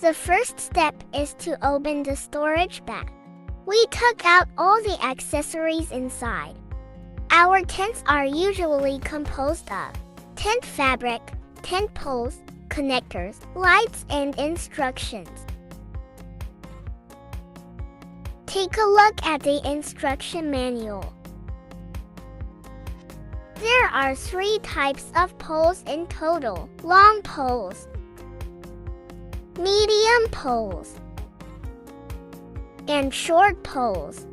The first step is to open the storage bag. We took out all the accessories inside. Our tents are usually composed of tent fabric, tent poles, connectors, lights, and instructions. Take a look at the instruction manual. There are 3 types of poles in total: long poles, medium poles, and short poles.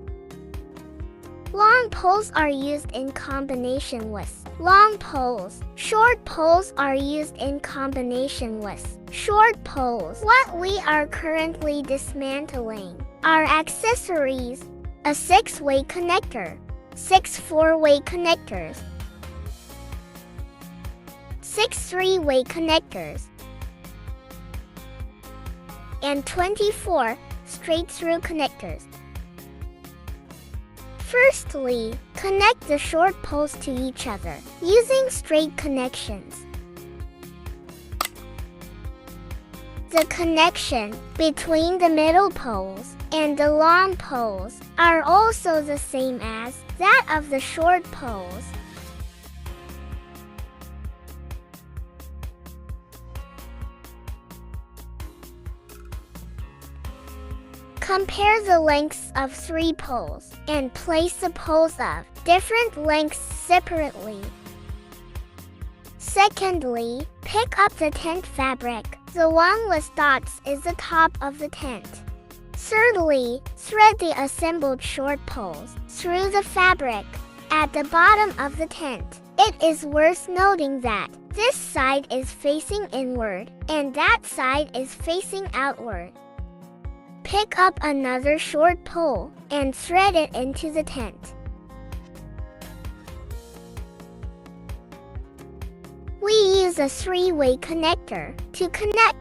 Long poles are used in combination with long poles. Short poles are used in combination with short poles. What we are currently dismantling are accessories: a 6-way connector, 6 4-way connectors, 6 3-way connectors, and 24 straight-through connectors. Firstly, connect the short poles to each other using straight connections. The connection between the middle poles and the long poles are also the same as that of the short poles. Compare the lengths of 3 poles and place the poles of different lengths separately. Secondly, pick up the tent fabric. The one with dots is the top of the tent. Thirdly, thread the assembled short poles through the fabric at the bottom of the tent. It is worth noting that this side is facing inward and that side is facing outward. Pick up another short pole and thread it into the tent. We use a 3-way connector to connect.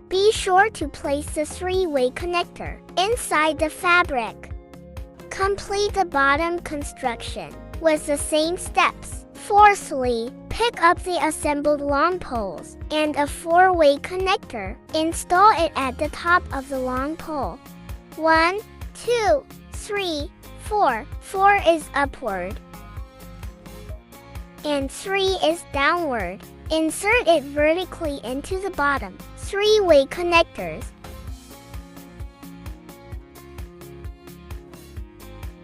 Be sure to place the 3-way connector inside the fabric. Complete the bottom construction with the same steps. Fourthly, pick up the assembled long poles and a 4-way connector. Install it at the top of the long pole. 1, 2, 3, 4. 4 is upward and 3 is downward. Insert it vertically into the bottom 3-way connectors.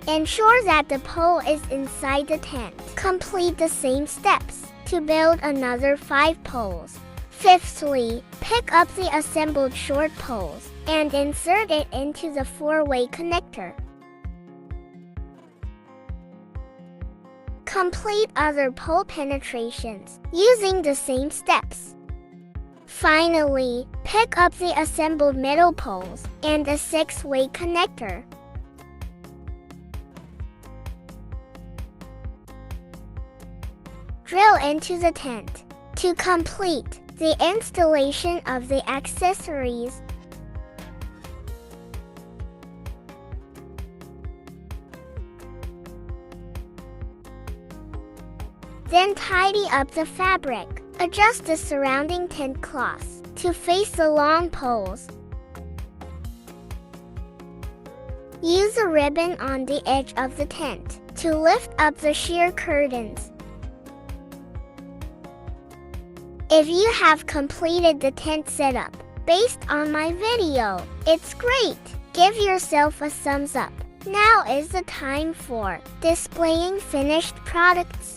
Ensure that the pole is inside the tent. Complete the same steps to build another 5 poles. Fifthly, pick up the assembled short poles and insert it into the 4-way connector. Complete other pole penetrations using the same steps. Finally, pick up the assembled middle poles and a 6-way connector. Drill into the tent to complete the installation of the accessories. Then tidy up the fabric. Adjust the surrounding tent cloths to face the long poles. Use a ribbon on the edge of the tent to lift up the sheer curtains. If you have completed the tent setup based on my video, it's great! Give yourself a thumbs up. Now is the time for displaying finished products.